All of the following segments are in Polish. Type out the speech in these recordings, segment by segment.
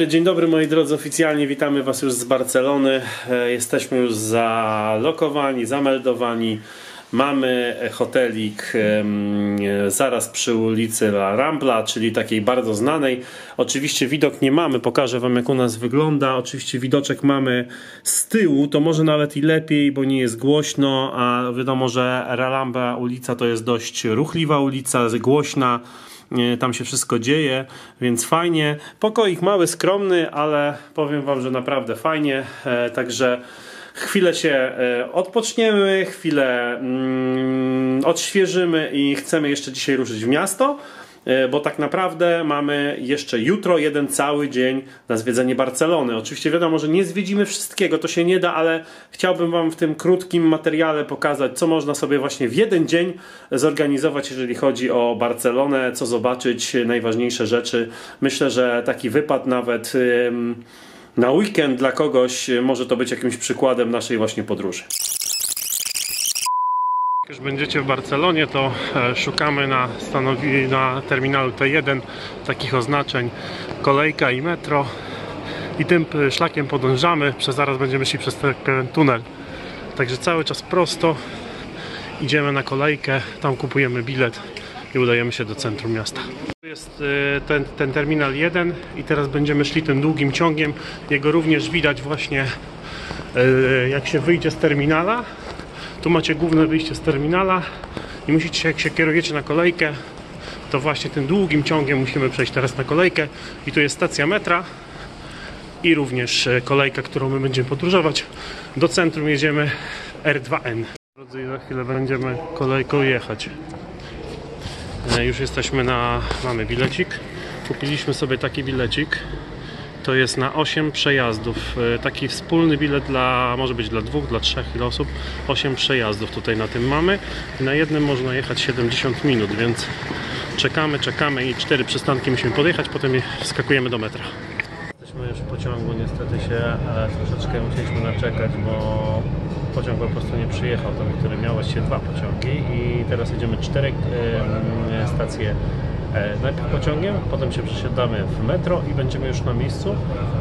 Dzień dobry moi drodzy, oficjalnie witamy Was już z Barcelony. Jesteśmy już zalokowani, zameldowani. Mamy hotelik zaraz przy ulicy La Rambla, czyli takiej bardzo znanej. Oczywiście widok nie mamy, pokażę Wam jak u nas wygląda. Oczywiście widoczek mamy z tyłu, to może nawet i lepiej, bo nie jest głośno, a wiadomo, że La Rambla ulica to jest dość ruchliwa ulica, głośna. Tam się wszystko dzieje, więc fajnie. Pokoik mały, skromny, ale powiem Wam, że naprawdę fajnie. Także chwilę się odpoczniemy, chwilę odświeżymy i chcemy jeszcze dzisiaj ruszyć w miasto, bo tak naprawdę mamy jeszcze jutro jeden cały dzień na zwiedzenie Barcelony. Oczywiście wiadomo, że nie zwiedzimy wszystkiego, to się nie da, ale chciałbym Wam w tym krótkim materiale pokazać, co można sobie właśnie w jeden dzień zorganizować, jeżeli chodzi o Barcelonę, co zobaczyć, najważniejsze rzeczy. Myślę, że taki wypad nawet na weekend dla kogoś może to być jakimś przykładem naszej właśnie podróży. Jak już będziecie w Barcelonie, to szukamy na terminalu T1 takich oznaczeń kolejka i metro i tym szlakiem podążamy, zaraz będziemy szli przez ten tunel. Także cały czas prosto idziemy na kolejkę, tam kupujemy bilet i udajemy się do centrum miasta. Tu jest ten terminal 1 i teraz będziemy szli tym długim ciągiem. Jego również widać właśnie jak się wyjdzie z terminala. Tu macie główne wyjście z terminala i musicie, jak się kierujecie na kolejkę, to właśnie tym długim ciągiem musimy przejść teraz na kolejkę. I tu jest stacja metra i również kolejka, którą my będziemy podróżować. Do centrum jedziemy R2N. Drodzy, za chwilę będziemy kolejką jechać. Już jesteśmy mamy bilecik. Kupiliśmy sobie taki bilecik. To jest na 8 przejazdów. Taki wspólny bilet może być dla 2, dla 3 osób. 8 przejazdów tutaj na tym mamy. Na jednym można jechać 70 minut, więc czekamy i 4 przystanki musimy podjechać, potem wskakujemy do metra. Jesteśmy już w pociągu, niestety się troszeczkę musieliśmy naczekać, bo pociąg po prostu nie przyjechał, ten, który miał właściwie 2 pociągi i teraz jedziemy 4 stacje. Najpierw pociągiem, potem się przesiadamy w metro i będziemy już na miejscu,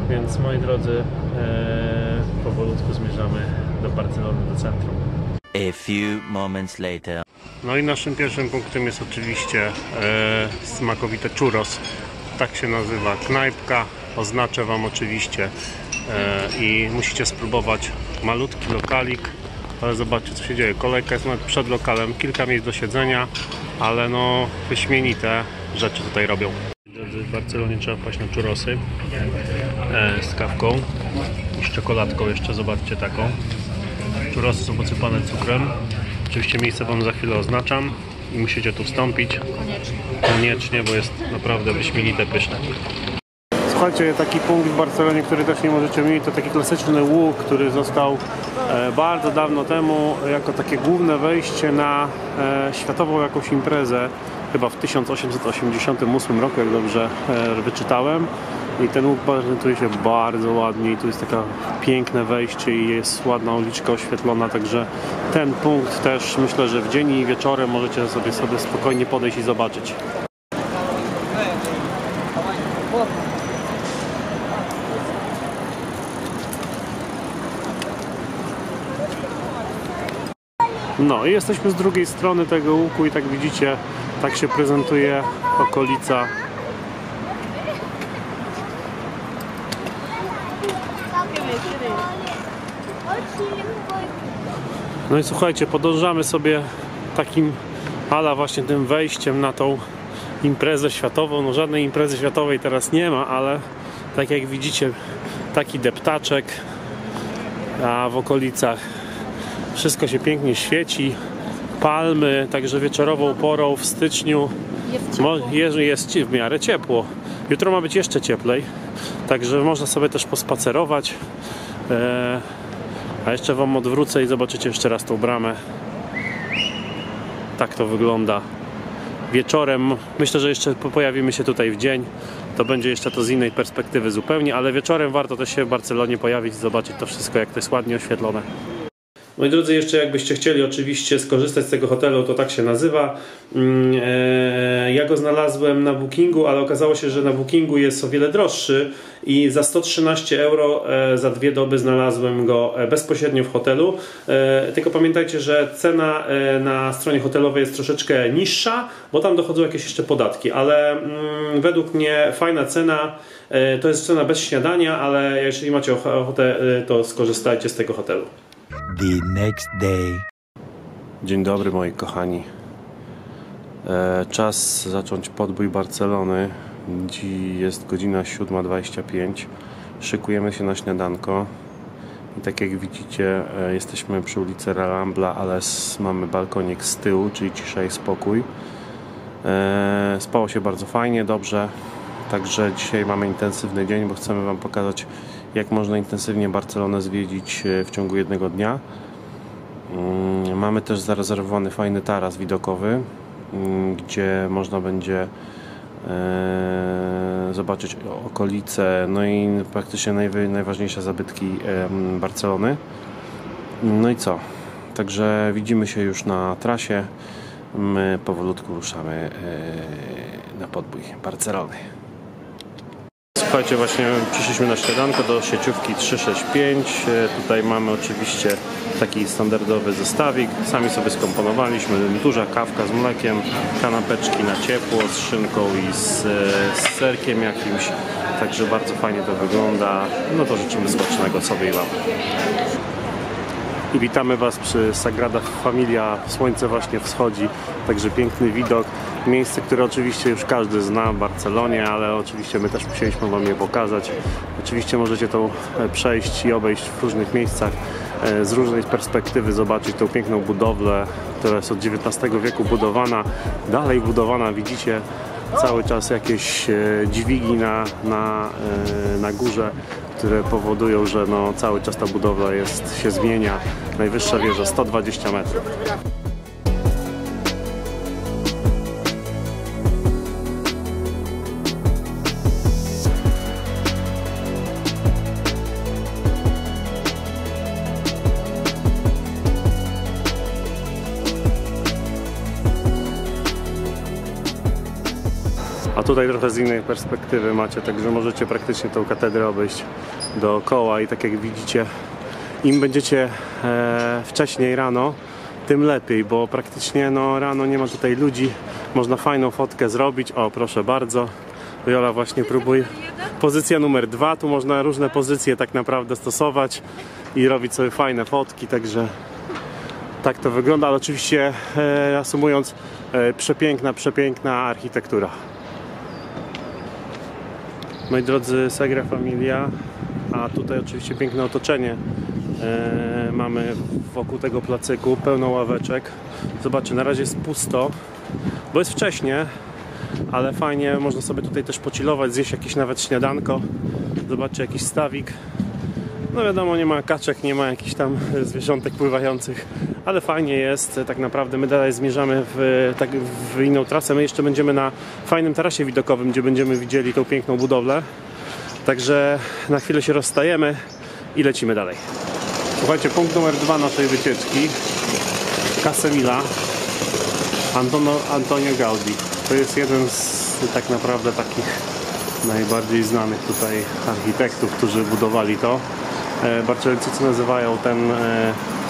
więc moi drodzy, powolutku zmierzamy do Barcelony, do centrum. A few moments later. No i naszym pierwszym punktem jest oczywiście smakowite churros. Tak się nazywa knajpka, oznaczę Wam oczywiście i musicie spróbować. Malutki lokalik, ale zobaczcie co się dzieje. Kolejka jest nawet przed lokalem, kilka miejsc do siedzenia, ale no wyśmienite rzeczy tutaj robią. W Barcelonie trzeba paść na churrosy z kawką i z czekoladką jeszcze, zobaczcie taką. Churrosy są posypane cukrem. Oczywiście miejsce Wam za chwilę oznaczam i musicie tu wstąpić. Koniecznie, bo jest naprawdę wyśmienite, pyszne. Słuchajcie, taki punkt w Barcelonie, który też nie możecie mieć, to taki klasyczny łuk, który został bardzo dawno temu jako takie główne wejście na światową jakąś imprezę, chyba w 1888 roku, jak dobrze wyczytałem. I ten łuk prezentuje się bardzo ładnie i tu jest takie piękne wejście i jest ładna uliczka oświetlona, także ten punkt też myślę, że w dzień i wieczorem możecie sobie spokojnie podejść i zobaczyć. No i jesteśmy z drugiej strony tego łuku i tak widzicie, tak się prezentuje okolica. No i słuchajcie, podążamy sobie takim właśnie tym wejściem na tą imprezę światową. No żadnej imprezy światowej teraz nie ma, ale tak jak widzicie, taki deptaczek, a w okolicach wszystko się pięknie świeci, palmy, także wieczorową porą w styczniu jest w miarę ciepło. Jutro ma być jeszcze cieplej, także można sobie też pospacerować. A jeszcze Wam odwrócę i zobaczycie jeszcze raz tą bramę. Tak to wygląda wieczorem. Myślę, że jeszcze pojawimy się tutaj w dzień. To będzie jeszcze to z innej perspektywy zupełnie, ale wieczorem warto też się w Barcelonie pojawić i zobaczyć to wszystko, jak to jest ładnie oświetlone. Moi drodzy, jeszcze jakbyście chcieli oczywiście skorzystać z tego hotelu, to tak się nazywa. Ja go znalazłem na Bookingu, ale okazało się, że na Bookingu jest o wiele droższy i za 113 euro za 2 doby znalazłem go bezpośrednio w hotelu. Tylko pamiętajcie, że cena na stronie hotelowej jest troszeczkę niższa, bo tam dochodzą jakieś jeszcze podatki, ale według mnie fajna cena. To jest cena bez śniadania, ale jeżeli macie ochotę, to skorzystajcie z tego hotelu. The next day. Dzień dobry moi kochani. Czas zacząć podbój Barcelony. Dziś jest godzina 7:25. Szykujemy się na śniadanko. I tak jak widzicie, jesteśmy przy ulicy Rambla, ale mamy balkonik z tyłu, czyli cisza i spokój. Spało się bardzo fajnie, dobrze. Także dzisiaj mamy intensywny dzień, bo chcemy Wam pokazać, jak można intensywnie Barcelonę zwiedzić w ciągu jednego dnia. Mamy też zarezerwowany fajny taras widokowy, gdzie można będzie zobaczyć okolice, no i praktycznie najważniejsze zabytki Barcelony. No i co? Także widzimy się już na trasie. My powolutku ruszamy na podbój Barcelony. Słuchajcie, właśnie przyszliśmy na śniadanko do sieciówki 365. Tutaj mamy oczywiście taki standardowy zestawik. Sami sobie skomponowaliśmy. Duża kawka z mlekiem, kanapeczki na ciepło, z szynką i z serkiem jakimś. Także bardzo fajnie to wygląda. No to życzymy smacznego sobie i Wam. I witamy Was przy Sagrada Familia. Słońce właśnie wschodzi, także piękny widok. Miejsce, które oczywiście już każdy zna w Barcelonie, ale oczywiście my też musieliśmy Wam je pokazać. Oczywiście możecie to przejść i obejść w różnych miejscach, z różnej perspektywy zobaczyć tą piękną budowlę, która jest od XIX wieku budowana, dalej budowana. Widzicie cały czas jakieś dźwigi na górze, które powodują, że no, cały czas ta budowla się zmienia. Najwyższa wieża 120 metrów. A tutaj trochę z innej perspektywy macie, także możecie praktycznie tą katedrę obejść dookoła i tak jak widzicie, im będziecie wcześniej rano, tym lepiej, bo praktycznie no, rano nie ma tutaj ludzi, można fajną fotkę zrobić. O, proszę bardzo, Jola właśnie próbuje. Pozycja numer 2, tu można różne pozycje tak naprawdę stosować i robić sobie fajne fotki, także tak to wygląda, ale oczywiście reasumując, przepiękna architektura. Moi drodzy, Sagrada Familia, a tutaj oczywiście piękne otoczenie. Mamy wokół tego placyku pełno ławeczek. Zobaczcie, na razie jest pusto, bo jest wcześnie, ale fajnie, można sobie tutaj też pocilować, zjeść jakieś nawet śniadanko. Zobaczcie, jakiś stawik. No wiadomo, nie ma kaczek, nie ma jakichś tam zwierzątek pływających, ale fajnie jest, tak naprawdę my dalej zmierzamy w inną trasę. My jeszcze będziemy na fajnym tarasie widokowym, gdzie będziemy widzieli tą piękną budowlę. Także na chwilę się rozstajemy i lecimy dalej. Słuchajcie, punkt numer 2 naszej wycieczki. Casa Vila Antonio Gaudí. To jest jeden z tak naprawdę takich najbardziej znanych tutaj architektów, którzy budowali to. Barcelończycy nazywają ten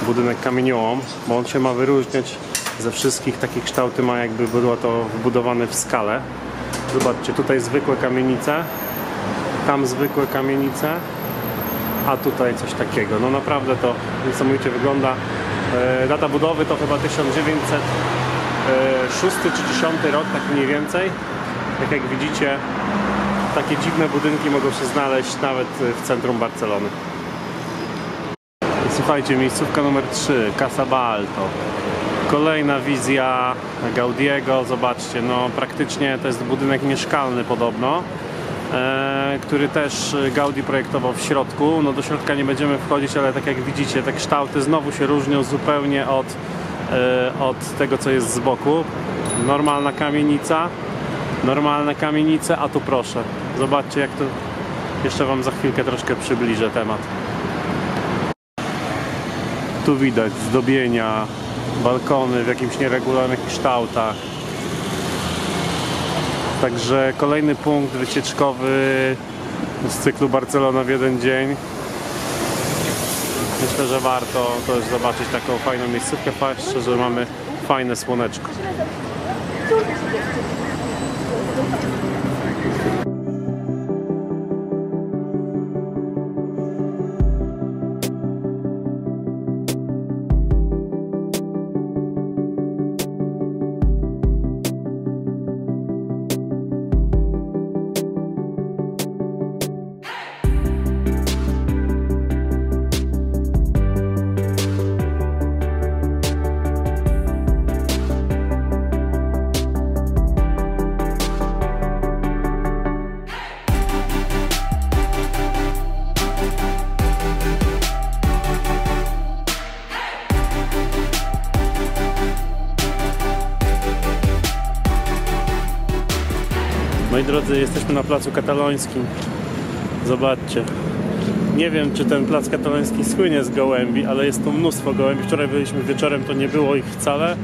budynek kamieniołom, bo on się ma wyróżniać ze wszystkich. Takie kształty ma, jakby było to wbudowane w skale. Zobaczcie, tutaj zwykłe kamienice, tam zwykłe kamienice, a tutaj coś takiego. No naprawdę to niesamowicie wygląda. Data budowy to chyba 1906 czy 10 rok, tak mniej więcej. Tak jak widzicie, takie dziwne budynki mogą się znaleźć nawet w centrum Barcelony. Słuchajcie, miejscówka numer 3, Casa Balto. Kolejna wizja Gaudiego. Zobaczcie, no praktycznie to jest budynek mieszkalny podobno, który też Gaudí projektował w środku. No do środka nie będziemy wchodzić, ale tak jak widzicie, te kształty znowu się różnią zupełnie od tego, co jest z boku. Normalna kamienica, a tu proszę, zobaczcie, jak to, jeszcze Wam za chwilkę troszkę przybliżę temat. Tu widać zdobienia, balkony w jakimś nieregularnych kształtach. Także kolejny punkt wycieczkowy z cyklu Barcelona w jeden dzień. Myślę, że warto też zobaczyć taką fajną miejscówkę, zwłaszcza, że mamy fajne słoneczko. Moi drodzy, jesteśmy na placu katalońskim. Zobaczcie. Nie wiem, czy ten plac kataloński słynie z gołębi, ale jest tu mnóstwo gołębi. Wczoraj byliśmy wieczorem, to nie było ich wcale.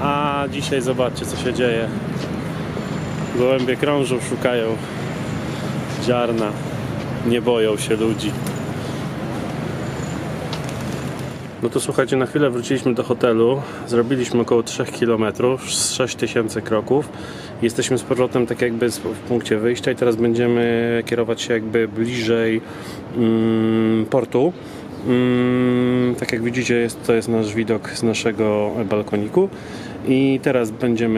A dzisiaj zobaczcie, co się dzieje. Gołębie krążą, szukają ziarna. Nie boją się ludzi. No to słuchajcie, na chwilę wróciliśmy do hotelu. Zrobiliśmy około 3 km, 6000 kroków. Jesteśmy z powrotem tak jakby w punkcie wyjścia i teraz będziemy kierować się jakby bliżej portu. Tak jak widzicie, to jest nasz widok z naszego balkoniku. I teraz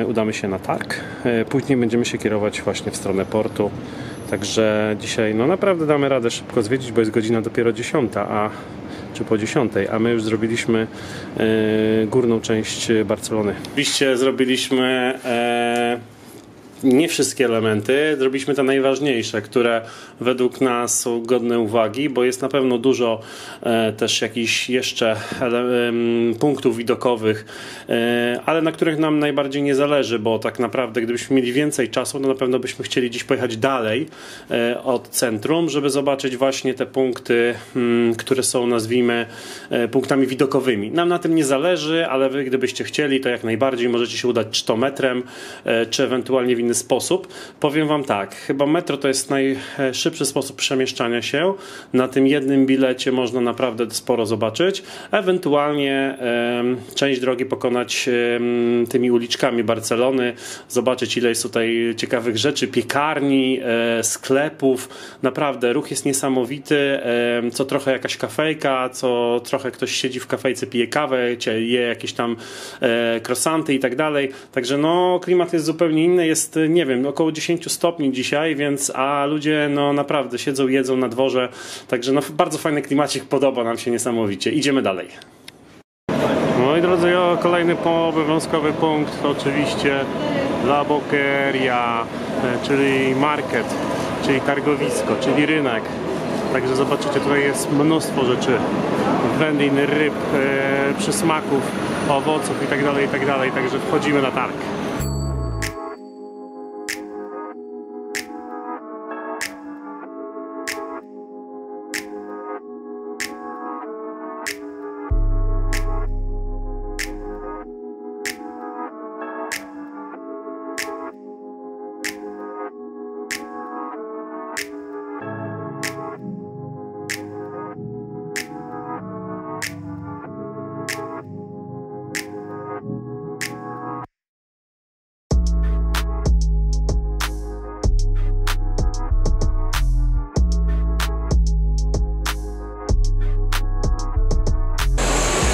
udamy się na targ. Później będziemy się kierować właśnie w stronę portu. Także dzisiaj no naprawdę damy radę szybko zwiedzić, bo jest godzina dopiero 10, czy po 10, a my już zrobiliśmy górną część Barcelony. Oczywiście zrobiliśmy nie wszystkie elementy, zrobiliśmy te najważniejsze, które według nas są godne uwagi, bo jest na pewno dużo też jakichś jeszcze punktów widokowych, ale na których nam najbardziej nie zależy, bo tak naprawdę gdybyśmy mieli więcej czasu, to na pewno byśmy chcieli dziś pojechać dalej od centrum, żeby zobaczyć właśnie te punkty, które są, nazwijmy, punktami widokowymi. Nam na tym nie zależy, ale wy gdybyście chcieli, to jak najbardziej możecie się udać czy to metrem, czy ewentualnie w inny sposób. Powiem wam tak, chyba metro to jest najszybszy sposób przemieszczania się. Na tym jednym bilecie można naprawdę sporo zobaczyć. Ewentualnie część drogi pokonać tymi uliczkami Barcelony, zobaczyć ile jest tutaj ciekawych rzeczy, piekarni, sklepów. Naprawdę ruch jest niesamowity. Co trochę jakaś kafejka, co trochę ktoś siedzi w kafejce, pije kawę, je jakieś tam croissanty i tak dalej. Także no klimat jest zupełnie inny. Jest, nie wiem, około 10 stopni dzisiaj, więc a ludzie no naprawdę siedzą, jedzą na dworze. Także no bardzo fajny klimacik, podoba nam się niesamowicie. Idziemy dalej. Moi drodzy, kolejny obowiązkowy punkt to oczywiście La Boqueria, czyli market, czyli targowisko, czyli rynek. Także zobaczycie, tutaj jest mnóstwo rzeczy, wędlin, ryb, przysmaków, owoców itd., itd. Także wchodzimy na targ.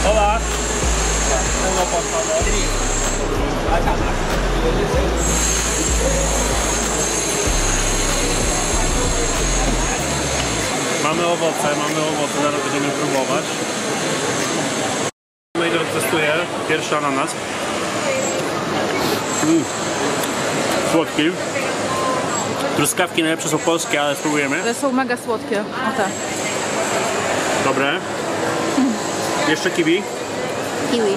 Hola. Uno, por favor. Mamy owoce, zaraz będziemy próbować. No i teraz testuję pierwszy ananas. Słodki. Truskawki najlepsze są polskie, ale spróbujemy. One są mega słodkie. O te. Dobre. Jeszcze kiwi. Kiwi.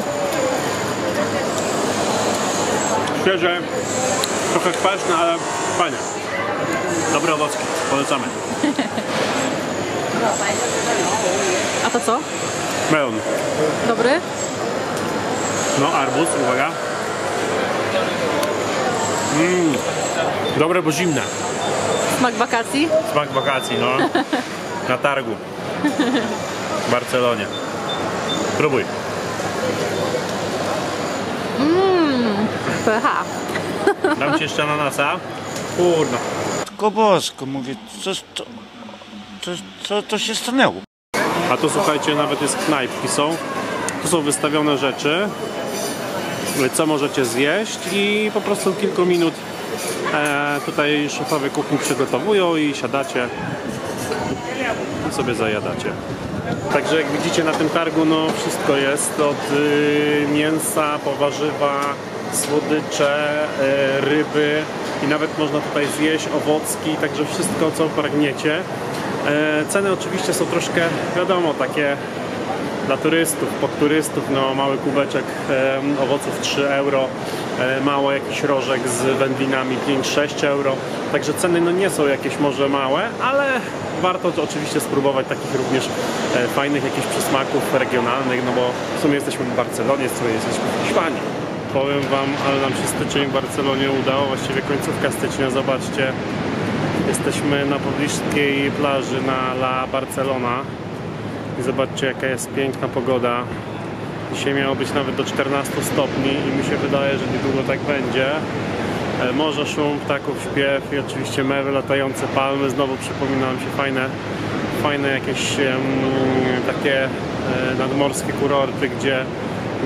Świeże, trochę kwaśne, ale fajne. Dobre owocki, polecamy. A to co? Melon. Dobry? No, arbuz, uwaga. Dobre, bo zimne. Smak wakacji? Smak wakacji, no. Na targu. W Barcelonie. Próbuj. PH. Dam ci jeszcze ananasa. Kurno. Matko Bosko, mówię, co się stanęło? A tu słuchajcie, nawet jest knajpki są. Tu są wystawione rzeczy, co możecie zjeść i po prostu kilku minut tutaj szefowie kuchni przygotowują i siadacie i sobie zajadacie. Także jak widzicie na tym targu, no wszystko jest od mięsa po warzywa, słodycze, ryby i nawet można tutaj zjeść owocki, także wszystko co pragniecie. Ceny oczywiście są troszkę, wiadomo, takie dla turystów, pod turystów, no mały kubeczek owoców 3 euro, mało jakiś rożek z wędlinami 5-6 euro, także ceny no nie są jakieś może małe, ale warto to oczywiście spróbować takich również fajnych jakichś przysmaków regionalnych, no bo w sumie jesteśmy w Barcelonie, w sumie jesteśmy w Hiszpanii. Powiem wam, ale nam się styczeń w Barcelonie udało, właściwie końcówka stycznia, zobaczcie. Jesteśmy na pobliskiej plaży na La Barcelona i zobaczcie jaka jest piękna pogoda. Dzisiaj miało być nawet do 14 stopni i mi się wydaje, że niedługo tak będzie. Morze, szum, ptaków, śpiew i oczywiście mewy, latające palmy. Znowu przypominają się fajne jakieś takie nadmorskie kurorty,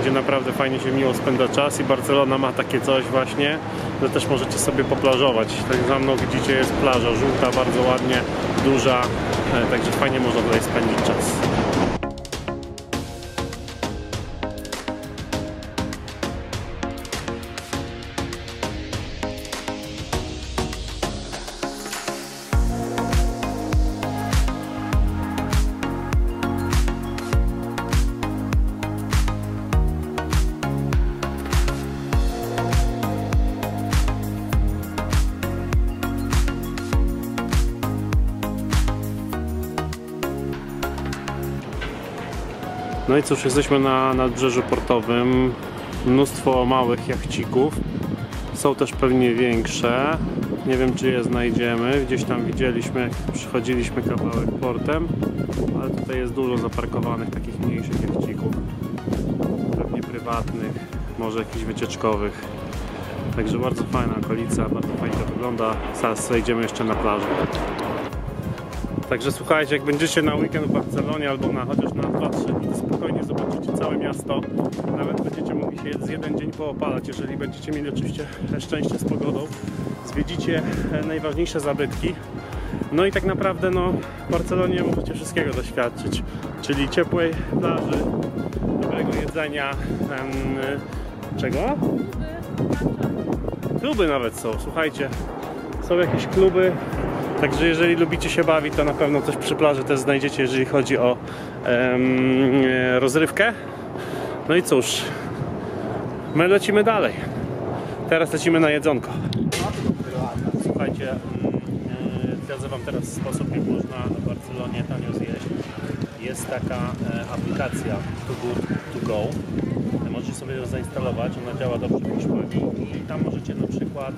gdzie naprawdę fajnie się miło spędza czas i Barcelona ma takie coś właśnie, że też możecie sobie poplażować. Tak za mną widzicie jest plaża żółta, bardzo ładnie, duża, także fajnie można tutaj spędzić czas. No i cóż, jesteśmy na nadbrzeżu portowym, mnóstwo małych jachcików, są też pewnie większe, nie wiem czy je znajdziemy, gdzieś tam widzieliśmy jak przychodziliśmy kawałek portem, ale tutaj jest dużo zaparkowanych takich mniejszych jachcików, pewnie prywatnych, może jakichś wycieczkowych, także bardzo fajna okolica, bardzo fajnie to wygląda, zaraz wejdziemy jeszcze na plażę. Także słuchajcie, jak będziecie na weekend w Barcelonie albo chociaż na 2-3 dni, to spokojnie zobaczycie całe miasto. Nawet będziecie mogli się z jeden dzień poopalać, jeżeli będziecie mieli oczywiście szczęście z pogodą. Zwiedzicie najważniejsze zabytki. No i tak naprawdę no, w Barcelonie możecie wszystkiego doświadczyć. Czyli ciepłej plaży, dobrego jedzenia, czego? Kluby nawet są, słuchajcie. Są jakieś kluby. Także jeżeli lubicie się bawić, to na pewno coś przy plaży też znajdziecie, jeżeli chodzi o rozrywkę. No i cóż, my lecimy dalej. Teraz lecimy na jedzonko. Słuchajcie, zdradzę wam teraz sposób, jak można w Barcelonie tanio zjeść. Jest taka aplikacja Too Good To Go. Możecie sobie ją zainstalować, ona działa dobrze w Hiszpanii i tam możecie na przykład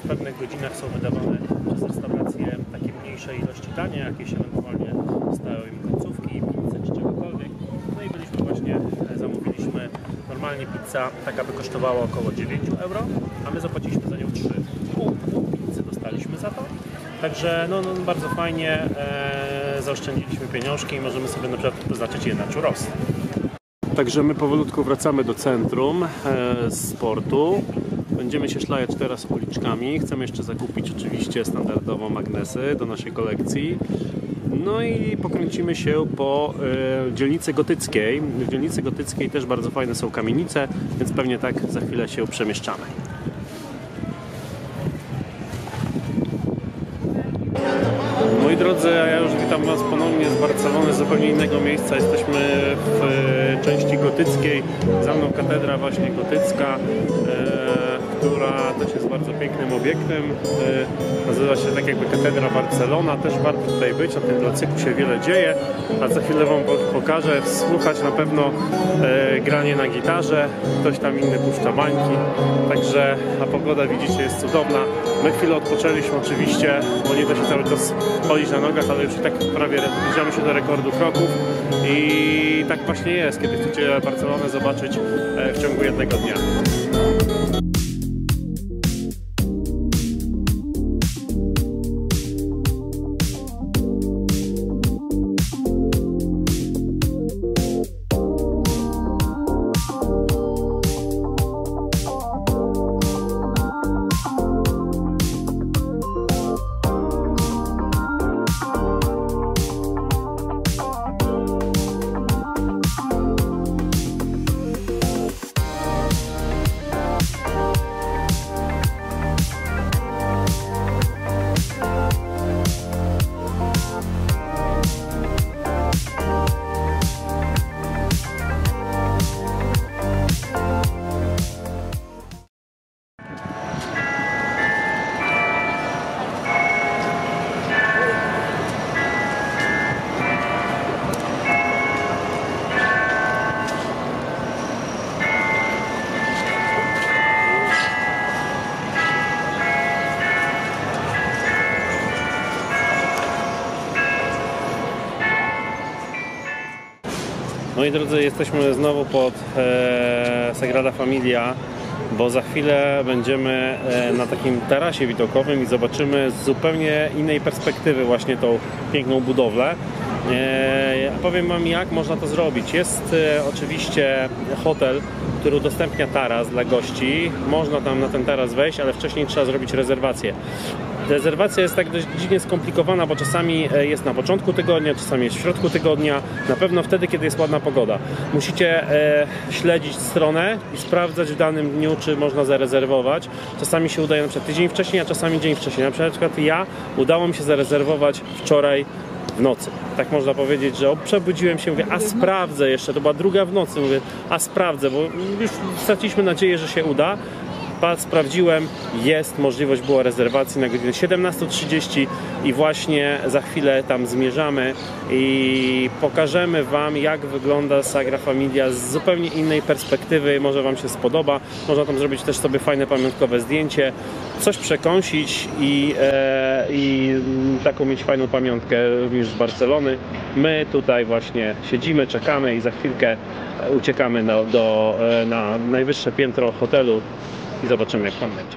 w pewnych godzinach są wydawane przez restauracje takie mniejsze ilości dania, jakieś ewentualnie stoją im końcówki, pizzę czy czegokolwiek. No i byliśmy właśnie, zamówiliśmy normalnie pizza, taka by kosztowała około 9 euro, a my zapłaciliśmy za nią 3,5 pizzy dostaliśmy za to. Także no bardzo fajnie zaoszczędziliśmy pieniążki i możemy sobie na przykład przeznaczyć je na churros. Także my powolutku wracamy do centrum z portu. Będziemy się szlajać teraz uliczkami. Chcemy jeszcze zakupić oczywiście standardowo magnesy do naszej kolekcji. No i pokręcimy się po dzielnicy gotyckiej. W dzielnicy gotyckiej też bardzo fajne są kamienice, więc pewnie tak za chwilę się przemieszczamy. Moi drodzy, ja już witam Was ponownie z Barcelony, z zupełnie innego miejsca. Jesteśmy w części gotyckiej. Za mną katedra właśnie gotycka. która też jest bardzo pięknym obiektem. Nazywa się tak jakby Katedra Barcelona. Też warto tutaj być, na tym placyku się wiele dzieje, a za chwilę Wam pokażę. Słuchać na pewno granie na gitarze, ktoś tam inny puszcza bańki, także a pogoda widzicie jest cudowna. My chwilę odpoczęliśmy oczywiście, bo nie da się cały czas chodzić na nogach, ale już i tak prawie zbliżamy się do rekordu kroków i tak właśnie jest, kiedy chcecie Barcelonę zobaczyć w ciągu jednego dnia. Moi drodzy, jesteśmy znowu pod Sagrada Familia, bo za chwilę będziemy na takim tarasie widokowym i zobaczymy z zupełnie innej perspektywy właśnie tą piękną budowlę. Powiem Wam, jak można to zrobić. Jest oczywiście hotel, który udostępnia taras dla gości. Można tam na ten taras wejść, ale wcześniej trzeba zrobić rezerwację. Rezerwacja jest tak dość dziwnie skomplikowana, bo czasami jest na początku tygodnia, czasami jest w środku tygodnia, na pewno wtedy, kiedy jest ładna pogoda. Musicie śledzić stronę i sprawdzać w danym dniu, czy można zarezerwować. Czasami się udaje na przykład tydzień wcześniej, a czasami dzień wcześniej. Na przykład udało mi się zarezerwować wczoraj w nocy. Tak można powiedzieć, że przebudziłem się, mówię, a sprawdzę jeszcze, to była 2 w nocy, mówię, a sprawdzę, bo już straciliśmy nadzieję, że się uda. Sprawdziłem, jest możliwość, była rezerwacji na godzinę 17:30 i właśnie za chwilę tam zmierzamy i pokażemy Wam, jak wygląda Sagrada Familia z zupełnie innej perspektywy. Może Wam się spodoba, można tam zrobić też sobie fajne pamiątkowe zdjęcie, coś przekąsić i taką mieć fajną pamiątkę również z Barcelony. My tutaj właśnie siedzimy, czekamy i za chwilkę uciekamy na najwyższe piętro hotelu i zobaczymy, jak tam będzie.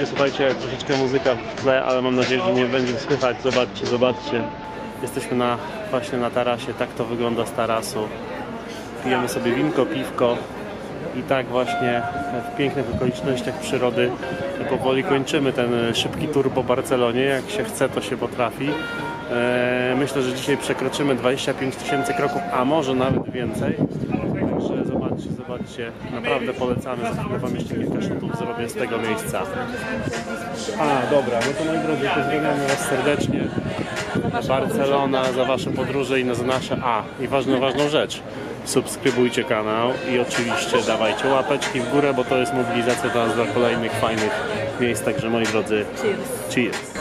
Słuchajcie, troszeczkę muzyka w tle, ale mam nadzieję, że nie będzie słychać. Zobaczcie. Jesteśmy właśnie na tarasie, tak to wygląda z tarasu. Pijemy sobie winko, piwko i tak właśnie w pięknych okolicznościach przyrody powoli kończymy ten szybki tour po Barcelonie. Jak się chce, to się potrafi. Myślę, że dzisiaj przekroczymy 25 000 kroków, a może nawet więcej. Także zobaczcie, naprawdę polecamy. Za chwilę Wam jeszcze kilka shotów zrobię z tego miejsca. Dobra, no to moi drodzy, pozdrawiamy Was serdecznie. Barcelona, za Wasze podróże i za nasze. I ważną rzecz. Subskrybujcie kanał i oczywiście dawajcie łapeczki w górę, bo to jest mobilizacja dla nas dla kolejnych fajnych miejsc. Także moi drodzy, cheers!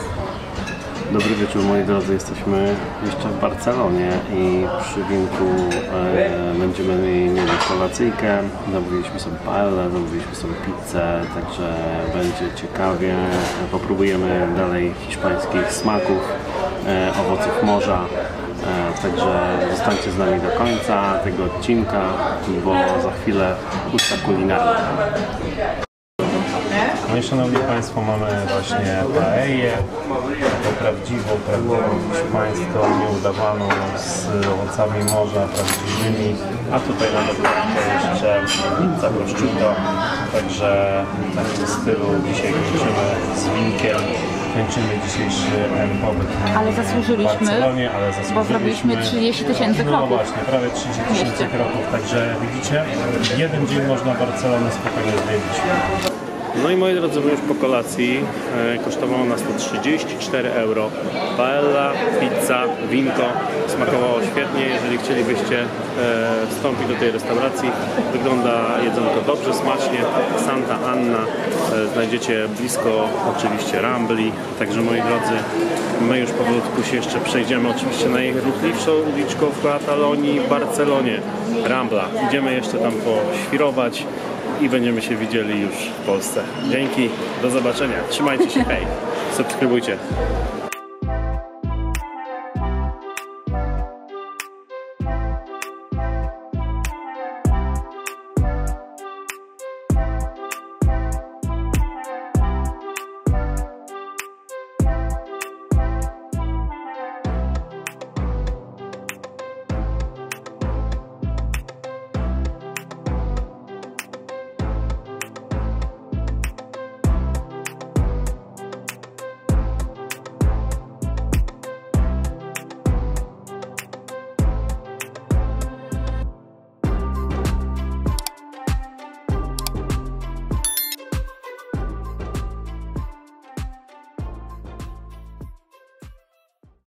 Dobry wieczór moi drodzy, jesteśmy jeszcze w Barcelonie i przy winku będziemy mieli kolacyjkę. Zamówiliśmy sobie paellę, zamówiliśmy sobie pizzę, także będzie ciekawie. Popróbujemy dalej hiszpańskich smaków, owoców morza. Także zostańcie z nami do końca tego odcinka, bo za chwilę huśta kulinarna. No i szanowni Państwo, mamy właśnie paellę, taką prawdziwą hiszpańską, nieudawaną, z owocami morza prawdziwymi, a tutaj na dodatkę jeszcze pizza prosciutto, także w takim stylu dzisiaj kończymy z winkiem. Kończymy dzisiejszy pobyt w Barcelonie, bo zrobiliśmy 30 000 kroków. No właśnie, prawie 30 000 kroków, także widzicie, jeden dzień można Barcelonę spokojnie zwiedzić. No i moi drodzy, my już po kolacji, kosztowało nas to 34 euro. Paella, pizza, winko, smakowało świetnie. Jeżeli chcielibyście wstąpić do tej restauracji, wygląda jedzonko dobrze, smacznie. Santa Anna, znajdziecie blisko oczywiście Rambli. Także moi drodzy, my już powolutku się jeszcze przejdziemy oczywiście najruchliwszą uliczką w Katalonii, w Barcelonie, Rambla. Idziemy jeszcze tam poświrować i będziemy się widzieli już w Polsce. Dzięki, do zobaczenia. Trzymajcie się, hej, subskrybujcie.